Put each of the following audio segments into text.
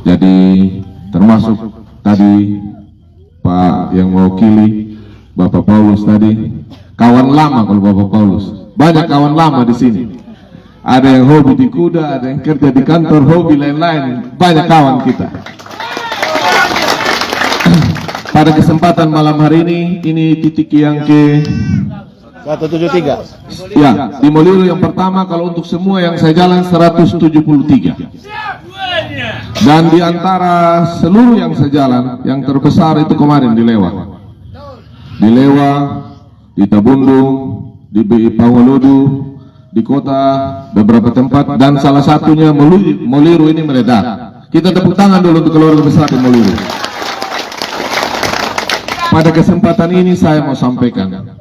Jadi termasuk tadi Pak yang mewakili Bapak Paulus tadi, kawan lama kalau Bapak Paulus, banyak kawan lama di sini. Ada yang hobi di kuda, ada yang kerja di kantor, hobi lain-lain, banyak kawan kita. Pada kesempatan malam hari ini titik yang ke 173. ya, di Moliro yang pertama. Kalau untuk semua yang saya jalan 173. Dan di antara seluruh yang saya jalan, yang terbesar itu kemarin di Lewa, di Tabundung, di Pawalodu, di kota beberapa tempat, dan salah satunya Moliro ini meledak. Kita tepuk tangan dulu untuk keluarga besar di Moliro. Pada kesempatan ini saya mau sampaikan,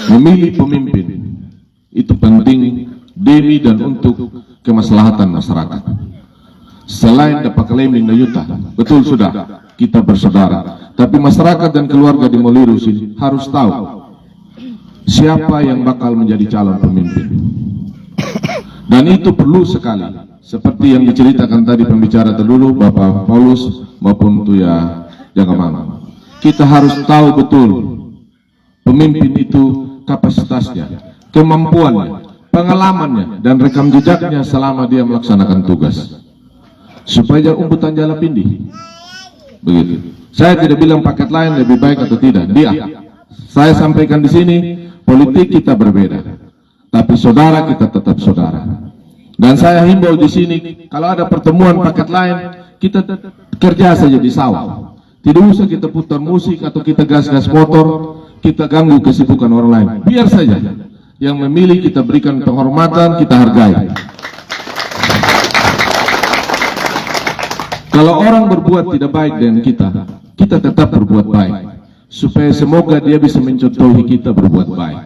memilih pemimpin itu penting demi dan untuk kemaslahatan masyarakat. Selain dapat klaiming yuta, betul sudah kita bersaudara, tapi masyarakat dan keluarga di Moliro harus tahu siapa yang bakal menjadi calon pemimpin. Dan itu perlu sekali, seperti yang diceritakan tadi pembicara terdahulu Bapak Paulus maupun Tuya Jagamang. Kita harus tahu betul pemimpin itu kapasitasnya, kemampuannya, pengalamannya, dan rekam jejaknya selama dia melaksanakan tugas, supaya umbutan jala pindih. Begitu. Saya tidak bilang paket lain lebih baik atau tidak. Saya sampaikan di sini, politik kita berbeda, tapi saudara kita tetap saudara. Dan saya himbau di sini, kalau ada pertemuan paket lain, kita kerja saja di sawah. Tidak usah kita putar musik atau kita gas-gas motor, kita ganggu kesibukan orang lain. Biar saja yang memilih kita berikan penghormatan, kita hargai. Kalau orang berbuat tidak baik dengan kita tetap berbuat baik, supaya semoga dia bisa mencontohi kita berbuat baik.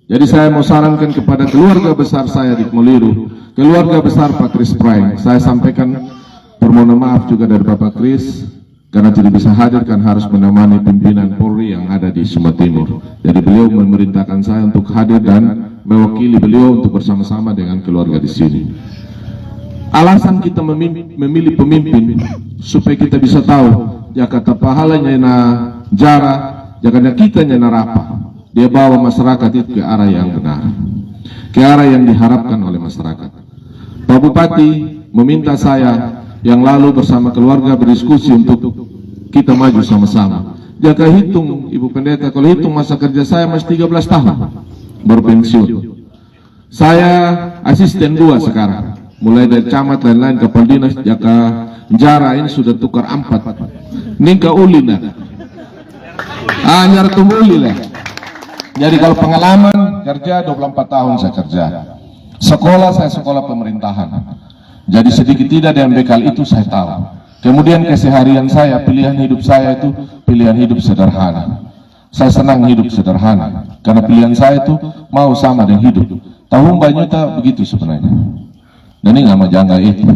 Jadi saya mau sarankan kepada keluarga besar saya di Moliro, keluarga besar Pak Kris Prime, saya sampaikan permohonan maaf juga dari Bapak Kris, karena tidak bisa hadir, kan harus menemani pimpinan Polri yang ada di Sumatera Timur. Jadi beliau memerintahkan saya untuk hadir dan mewakili beliau untuk bersama-sama dengan keluarga di sini. Alasan kita memilih pemimpin supaya kita bisa tahu Jakarta pahalanya na jara, Jakarta kita na rapa. Dia bawa masyarakat itu ke arah yang benar, ke arah yang diharapkan oleh masyarakat. Pak Bupati meminta saya yang lalu bersama keluarga berdiskusi untuk kita maju sama-sama. Jika hitung Ibu Pendeta, kalau hitung masa kerja saya masih 13 tahun baru pensiun. Saya asisten 2 sekarang, mulai dari camat lain-lain kepala dinas. Jaka jara ini sudah tukar 4. Ningka ulina nyar tumuli lah. Jadi kalau pengalaman kerja 24 tahun saya kerja. Saya sekolah pemerintahan. Jadi sedikit tidak dengan bekal itu saya tahu. Kemudian keseharian saya, pilihan hidup saya itu pilihan hidup sederhana. Saya senang hidup sederhana, karena pilihan saya itu mau sama dengan hidup. Tahu Mbak begitu sebenarnya. Dan ini nggak majangga itu.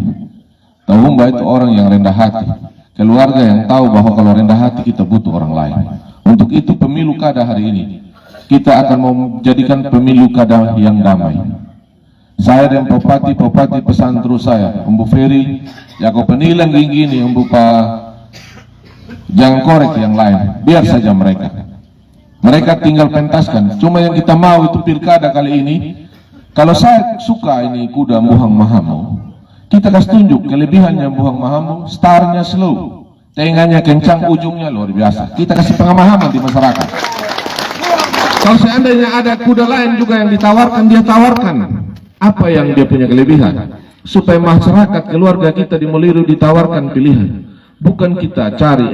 Tahu Mbak itu orang yang rendah hati. Keluarga yang tahu bahwa kalau rendah hati kita butuh orang lain. Untuk itu pemilu kada hari ini, kita akan mau menjadikan pemilu kada yang damai. Saya dan Popati pesan terus saya, Umbu Ferry, Jago Penilang gini, Umbu Pak, jangan korek yang lain, biar saja mereka tinggal pentaskan. Cuma yang kita mau itu pilkada kali ini. Kalau saya suka ini kuda Buhang Mahamu, kita kasih tunjuk kelebihannya Buhang Mahamu, startnya slow, tengahnya kencang, ujungnya luar biasa. Kita kasih pengamahan di masyarakat. Kalau seandainya ada kuda lain juga yang ditawarkan, dia tawarkan apa yang dia punya kelebihan, supaya masyarakat keluarga kita di Moliro ditawarkan pilihan. Bukan kita cari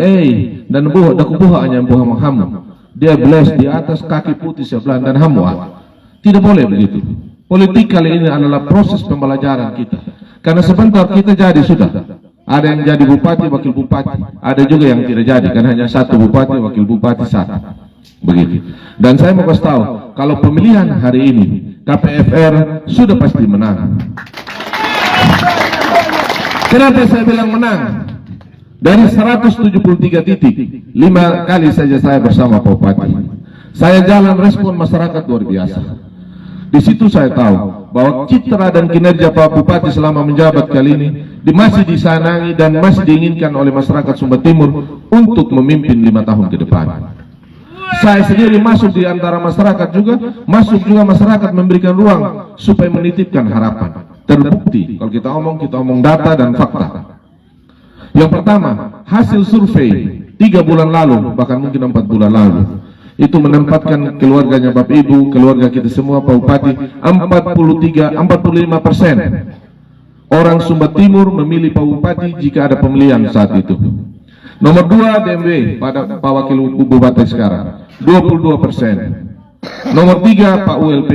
dan buah hanya buah menghamu, dia bless di atas kaki putih sebelah dan hamwa. Tidak boleh begitu. Politik kali ini adalah proses pembelajaran kita, karena sebentar kita jadi sudah ada yang jadi bupati, wakil bupati, ada juga yang tidak jadi, karena hanya satu bupati, wakil bupati satu. Begitu. Dan saya mau kasih tahu, kalau pemilihan hari ini KPFR sudah pasti menang. Kenapa saya bilang menang? Dari 173 titik, 5 kali saja saya bersama Pak Bupati. Saya jalan respon masyarakat luar biasa. Di situ saya tahu bahwa citra dan kinerja Pak Bupati selama menjabat kali ini masih disanangi dan masih diinginkan oleh masyarakat Sumba Timur untuk memimpin 5 tahun ke depan. Saya sendiri masuk di antara masyarakat juga, masyarakat memberikan ruang supaya menitipkan harapan. Terbukti kalau kita omong data dan fakta. Yang pertama, hasil survei 3 bulan lalu, bahkan mungkin 4 bulan lalu, itu menempatkan keluarganya Bapak Ibu, keluarga kita semua Pak Bupati, 45% orang Sumba Timur memilih Pak Bupati jika ada pemilihan saat itu. Nomor 2 DMW pada Pak Wakil Bupati sekarang 22%. Nomor 3 Pak ULP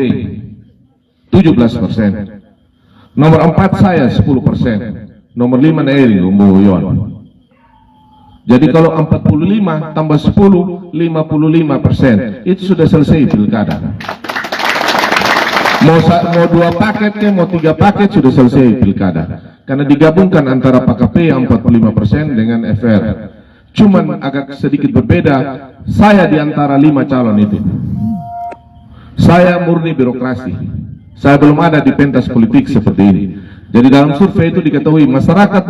17%. Nomor 4 saya 10%. Nomor 5 Naeri Umbuyon. Jadi kalau 45 tambah 10 55%, itu sudah selesai pilkada. Mau 2 paket ke mau 3 paket sudah selesai pilkada. Karena digabungkan antara PKP yang 45% dengan FR. Cuman agak sedikit berbeda, saya di antara 5 calon itu. Saya murni birokrasi. Saya belum ada di pentas politik seperti ini. Jadi dalam survei itu diketahui masyarakat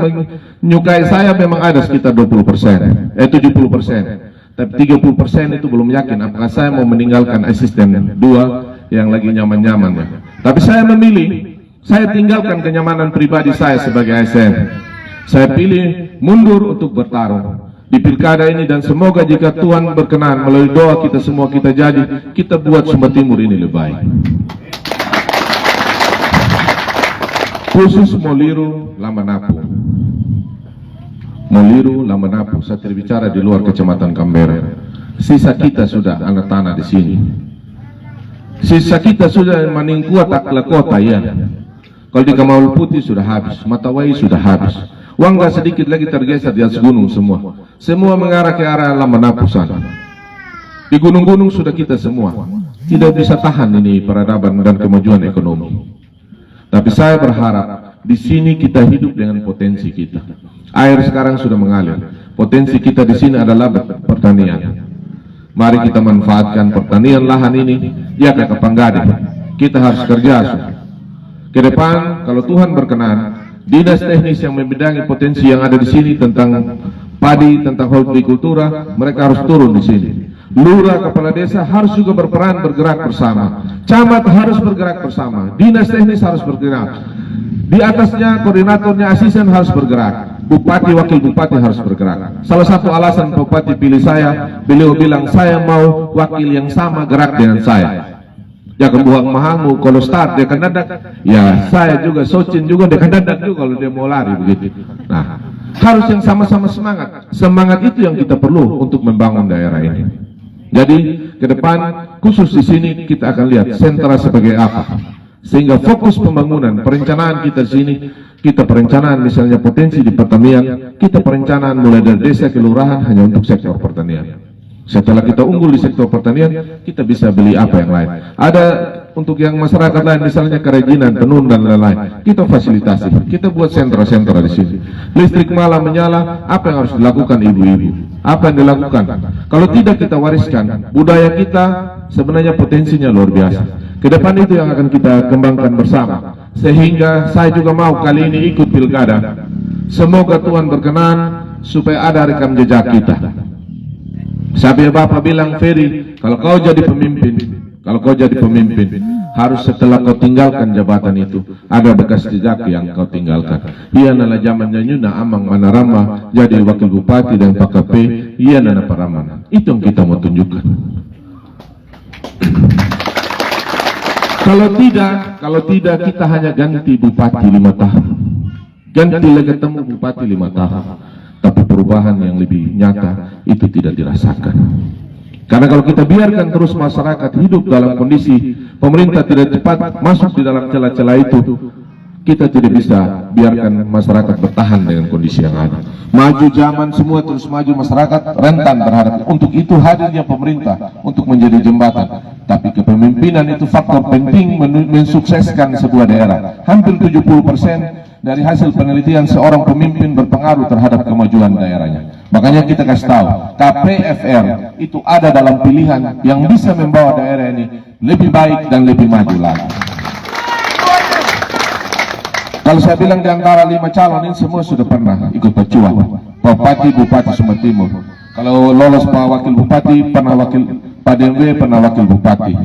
menyukai saya memang ada sekitar 70%, 70%. Tapi 30% itu belum yakin apakah saya mau meninggalkan asisten 2 yang lagi nyaman-nyaman. Tapi saya memilih, saya tinggalkan kenyamanan pribadi saya sebagai ASN. Saya pilih mundur untuk bertarung di pilkada ini, dan semoga jika Tuhan berkenan melalui doa kita semua kita buat Sumba Timur ini lebih baik. Khusus Moliru, Lamanapu. Moliru, Lamanapu, saya tidak bicara di luar kecamatan Kambera. Sisa kita sudah anak tanah di sini. Sisa kita sudah Maningkuat Akla Kota ya. Kalau di Kamaul Putih sudah habis, Matawai sudah habis. Wangga sedikit lagi tergeser di atas gunung semua. Semua mengarah ke arah Lamanapu sana. Di gunung-gunung sudah kita semua. Tidak bisa tahan ini peradaban dan kemajuan ekonomi. Tapi saya berharap di sini kita hidup dengan potensi kita. Air sekarang sudah mengalir. Potensi kita di sini adalah pertanian. Mari kita manfaatkan pertanian lahan ini. Ya kakak Panggadi, kita harus kerja. Ke depan, kalau Tuhan berkenan, dinas teknis yang membidangi potensi yang ada di sini tentang padi, tentang hortikultura, mereka harus turun di sini. Lurah, kepala desa harus juga berperan, bergerak bersama. Camat harus bergerak bersama. Dinas teknis harus bergerak. Di atasnya koordinatornya, asisten harus bergerak. Bupati, wakil bupati harus bergerak. Salah satu alasan Bupati pilih saya, beliau bilang saya mau wakil yang sama gerak dengan saya. Ya kebuang mahamu kalau start dia akan dadak. Ya saya juga Socin juga dia akan dadak juga kalau dia mau lari begitu. Nah, harus yang sama-sama semangat. Semangat itu yang kita perlu untuk membangun daerah ini. Jadi ke depan khusus di sini kita akan lihat sentra sebagai apa, sehingga fokus pembangunan perencanaan kita di sini, kita perencanaan misalnya potensi di pertanian, kita perencanaan mulai dari desa kelurahan hanya untuk sektor pertanian. Setelah kita unggul di sektor pertanian, kita bisa beli apa yang lain. Ada untuk yang masyarakat lain misalnya kerajinan, tenun dan lain-lain, kita fasilitasi, kita buat sentra-sentra di sini. Listrik malam menyala, apa yang harus dilakukan ibu-ibu? Apa yang dilakukan? Kalau tidak kita wariskan, budaya kita sebenarnya potensinya luar biasa. Kedepan itu yang akan kita kembangkan bersama. Sehingga saya juga mau kali ini ikut pilkada. Semoga Tuhan berkenan supaya ada rekam jejak kita. Sampai Bapak bilang, Ferry, kalau kau jadi pemimpin, harus setelah kau tinggalkan jabatan itu, ada bekas jejak yang kau tinggalkan. Ia adalah zamannya Nyuna Amang Manarama jadi wakil bupati dan PKP, ia nana Paramana. Itu yang kita mau tunjukkan. Kalau tidak kita hanya ganti bupati 5 tahun. Ganti lagi ketemu bupati 5 tahun. Tapi perubahan yang lebih nyata itu tidak dirasakan. Karena kalau kita biarkan terus masyarakat hidup dalam kondisi pemerintah tidak cepat masuk di dalam celah-celah itu, kita tidak bisa biarkan masyarakat bertahan dengan kondisi yang ada. Maju zaman semua terus maju, masyarakat rentan terhadap. Untuk itu hadirnya pemerintah untuk menjadi jembatan. Tapi kepemimpinan itu faktor penting mensukseskan sebuah daerah. Hampir 70% dari hasil penelitian seorang pemimpin berpengaruh terhadap kemajuan daerahnya. Makanya kita kasih tahu, KPFR itu ada dalam pilihan yang bisa membawa daerah ini lebih baik dan lebih maju lagi. Kalau saya bilang di antara 5 calon ini semua sudah pernah ikut perjuang. Pak Bupati, Bupati Sumber Timur. Kalau lolos Pak Wakil Bupati, pernah wakil Pak DMW, pernah wakil Bupati.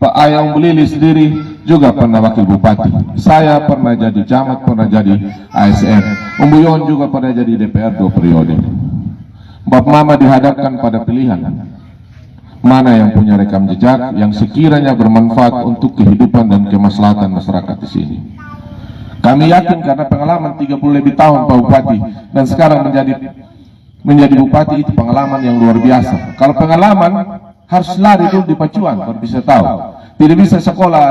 Pak Ayang Belili sendiri juga pernah wakil Bupati. Saya pernah jadi camat, pernah jadi ASN. Umbuyon juga pernah jadi DPR 2 periode. Bapak Mama dihadapkan pada pilihan. Mana yang punya rekam jejak yang sekiranya bermanfaat untuk kehidupan dan kemaslahatan masyarakat di sini. Kami yakin karena pengalaman 30 lebih tahun Pak Bupati dan sekarang menjadi Bupati itu pengalaman yang luar biasa. Kalau pengalaman harus lari dulu di pacuan baru bisa tahu. Tidak bisa sekolah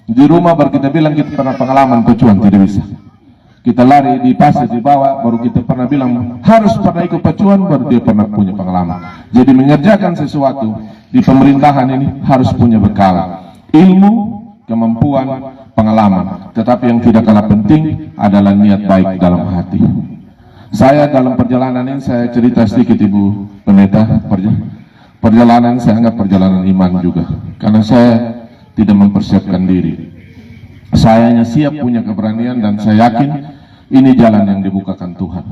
di rumah baru kita bilang kita pernah pengalaman pacuan, tidak bisa. Kita lari di pasir di bawah baru kita pernah bilang harus pernah ikut pacuan baru dia pernah punya pengalaman. Jadi mengerjakan sesuatu di pemerintahan ini harus punya bekal ilmu, kemampuan, pengalaman. Tetapi yang tidak kalah penting adalah niat baik dalam hati. Saya dalam perjalanan ini saya cerita sedikit Ibu Pendeta. Perjalanan saya anggap perjalanan iman juga, karena saya tidak mempersiapkan diri. Saya hanya siap punya keberanian dan saya yakin ini jalan yang dibukakan Tuhan.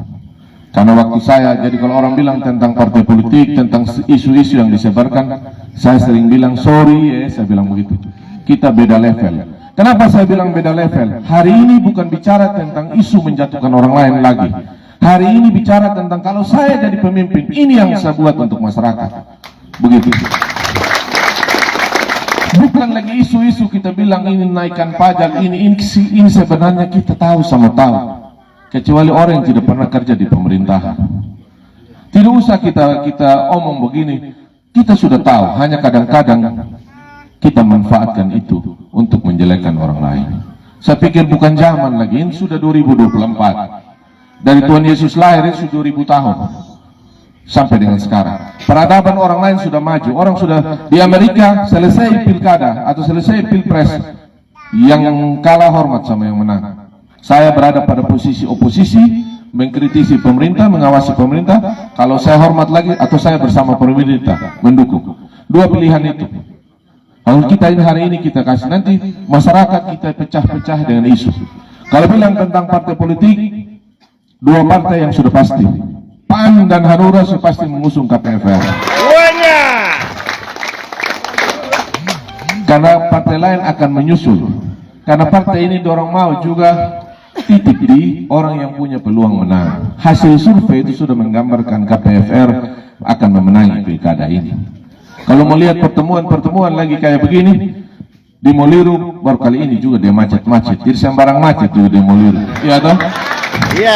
Karena waktu saya, jadi kalau orang bilang tentang partai politik, tentang isu-isu yang disebarkan, saya sering bilang sorry ya, saya bilang begitu. Kita beda level. Kenapa saya bilang beda level? Hari ini bukan bicara tentang isu menjatuhkan orang lain lagi. Hari ini bicara tentang kalau saya jadi pemimpin, ini yang saya buat untuk masyarakat. Begitu. Bukan lagi isu-isu kita bilang ini naikkan pajak, ini sebenarnya kita tahu sama tahu. Kecuali orang yang tidak pernah kerja di pemerintahan. Tidak usah kita omong begini, kita sudah tahu. Hanya kadang-kadang kita manfaatkan itu untuk menjelekkan orang lain. Saya pikir bukan zaman lagi, ini sudah 2024. Dari Tuhan Yesus lahir itu sudah 2000 tahun. Sampai dengan sekarang peradaban orang lain sudah maju. Orang sudah di Amerika selesai pilkada atau selesai pilpres, yang kalah hormat sama yang menang. Saya berada pada posisi oposisi, mengkritisi pemerintah, mengawasi pemerintah. Kalau saya hormat lagi atau saya bersama pemerintah mendukung. Dua pilihan itu. Kalau kita ini hari ini kita kasih, nanti masyarakat kita pecah-pecah dengan isu. Kalau bilang tentang partai politik, dua partai yang sudah pasti, PAN dan Hanura sudah pasti mengusung KPFR. Karena partai lain akan menyusul. Karena partai ini dorong mau juga titik di orang yang punya peluang menang. Hasil survei itu sudah menggambarkan KPFR akan memenangi pilkada ini. Kalau melihat pertemuan-pertemuan lagi kayak begini di Moliru, baru kali ini juga dia macet-macet. Jadi sembarang macet tuh di Moliru. Iya toh? Iya.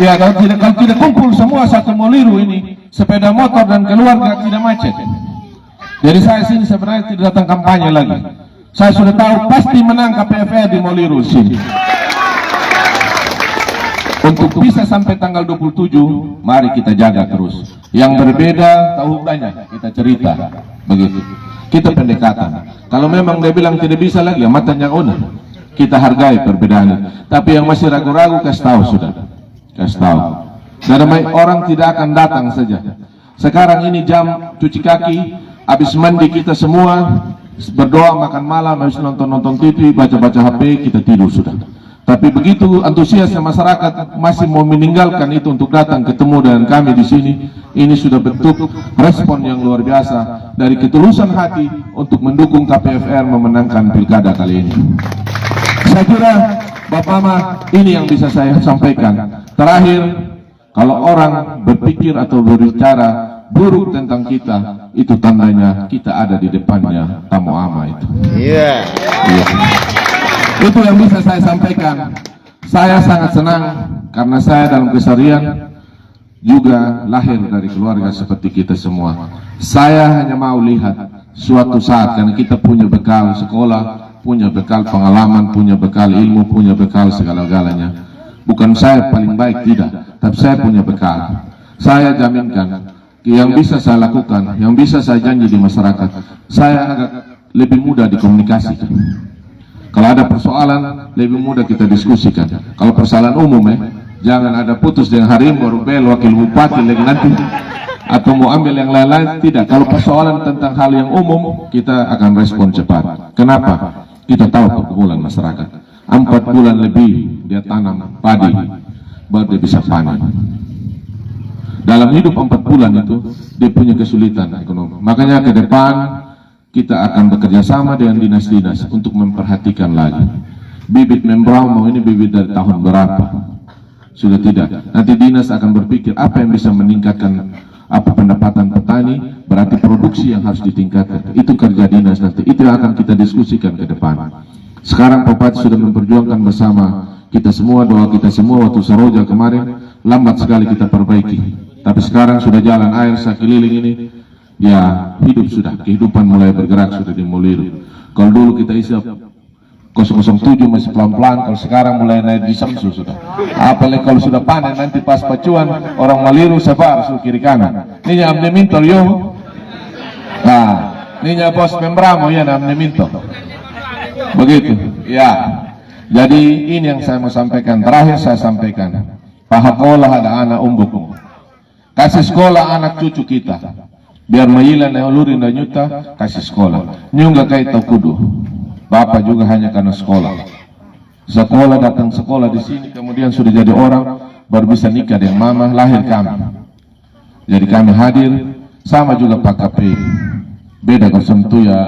Ya, kalau tidak kumpul semua satu Moliru ini, sepeda motor dan keluarga tidak macet. Jadi saya sini sebenarnya tidak datang kampanye lagi. Saya sudah tahu pasti menang KPFR di Moliru sini. Untuk bisa sampai tanggal 27, mari kita jaga terus. Yang berbeda tahu banyak, kita cerita begitu. Kita pendekatan. Kalau memang dia bilang tidak bisa lagi, ya matanya udah. Kita hargai perbedaan itu. Tapi yang masih ragu-ragu, kasih tahu sudah. Kasih tahu. Dan orang tidak akan datang saja. Sekarang ini jam cuci kaki, habis mandi kita semua berdoa, makan malam, habis nonton TV, baca-baca HP, kita tidur sudah. Tapi begitu antusiasnya masyarakat masih mau meninggalkan itu untuk datang ketemu dengan kami di sini, ini sudah bentuk respon yang luar biasa dari ketulusan hati untuk mendukung KPFR memenangkan pilkada kali ini. Saya kira Bapak Mama, ini yang bisa saya sampaikan. Terakhir, kalau orang berpikir atau berbicara buruk tentang kita, itu tandanya kita ada di depannya tamu ama itu. Iya. Itu yang bisa saya sampaikan. Saya sangat senang karena saya dalam keseharian juga lahir dari keluarga seperti kita semua. Saya hanya mau lihat suatu saat, karena kita punya bekal sekolah, punya bekal pengalaman, punya bekal ilmu, punya bekal segala-galanya. Bukan saya paling baik, tidak, tapi saya punya bekal. Saya jaminkan yang bisa saya lakukan, yang bisa saya janji di masyarakat, saya agak lebih mudah dikomunikasikan. Kalau ada persoalan, lebih mudah kita diskusikan. Kalau persoalan umum jangan ada putus dengan hari ini baru bel wakil bupati lagi nanti, atau mau ambil yang lain-lain, tidak. Kalau persoalan tentang hal yang umum, kita akan respon cepat. Kenapa? Kita tahu pergumulan masyarakat. 4 bulan lebih dia tanam padi, baru dia bisa panen. Dalam hidup 4 bulan itu dia punya kesulitan ekonomi. Makanya ke depan kita akan bekerja sama dengan dinas-dinas untuk memperhatikan lagi. Bibit membrau mau ini bibit dari tahun berapa? Sudah tidak. Nanti dinas akan berpikir apa yang bisa meningkatkan apa pendapatan petani, berarti produksi yang harus ditingkatkan. Itu kerja dinas nanti. Itu yang akan kita diskusikan ke depan. Sekarang Pak Bupati sudah memperjuangkan bersama kita semua, doa kita semua waktu Saroja kemarin, lambat sekali kita perbaiki. Tapi sekarang sudah jalan air sekeliling ini, ya hidup sudah, kehidupan mulai bergerak sudah di Moliru. Kalau dulu kita isi 007 masih pelan-pelan, kalau sekarang mulai naik di Samsu sudah. Apalagi kalau sudah panen nanti pas pacuan orang Moliru sebar su kiri kanan. Ini amne minto yo. Nah, ini bos membramo ya amne minto. Begitu. Ya. Jadi ini yang saya mau sampaikan. Terakhir saya sampaikan. Pahakolah ada anak umbuk. Kasih sekolah anak cucu kita. Biar maila na ulurin dan nyuta kasih sekolah. Nyungga kait tau kudu. Bapak juga hanya karena sekolah. Sekolah datang sekolah di sini kemudian sudah jadi orang baru bisa nikah dengan mama lahir kami. Jadi kami hadir sama juga Pak KP. Beda kalau sentuh ya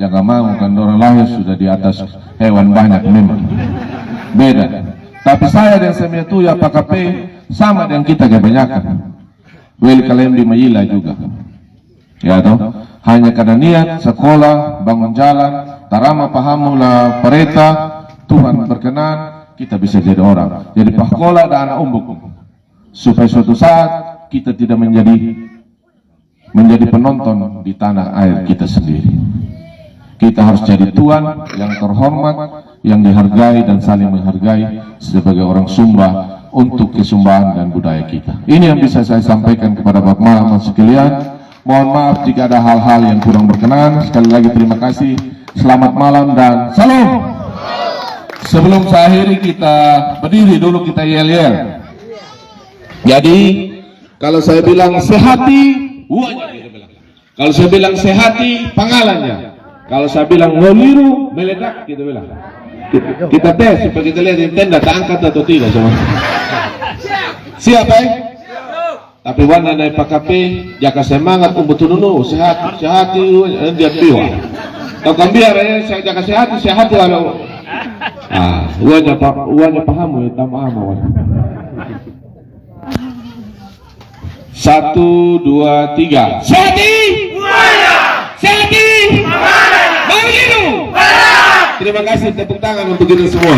jangan mau kan orang lahir sudah di atas hewan banyak memang. Beda. Tapi saya dan Semia ya Pak KP sama dengan kita kebanyakan. Wel kalian di Mayila juga. Ya toh, hanya karena niat sekolah, bangun jalan, tarama pahamula pereta, Tuhan berkenan, kita bisa jadi orang. Jadi pakola dan anak umbuk. Supaya suatu saat kita tidak menjadi penonton di tanah air kita sendiri. Kita harus jadi tuan yang terhormat, yang dihargai dan saling menghargai sebagai orang Sumba untuk kesumbahan dan budaya kita. Ini yang bisa saya sampaikan kepada Bapak Malam sekalian. Mohon maaf jika ada hal-hal yang kurang berkenan. Sekali lagi terima kasih. Selamat malam dan salam. Sebelum saya akhiri kita berdiri dulu kita yel-yel. Jadi kalau saya bilang sehati, uanya kita bilang. Kalau saya bilang sehati, pangalannya. Kalau saya bilang ngoliru, meledak kita bilang. Kita tes supaya kita lihat di tenda tak angkat atau tidak semua. Siapa Tapi warna dari PKP jaka semangat umbutununu sehat dia piwa. Kau kambiar ya saya jaka sehat walau. Uanya paham ya tamam awan. 1, 2, 3. Sehati. Uanya. Sehati. Mangana. Begitu. Terima kasih tepuk tangan untuk kita semua.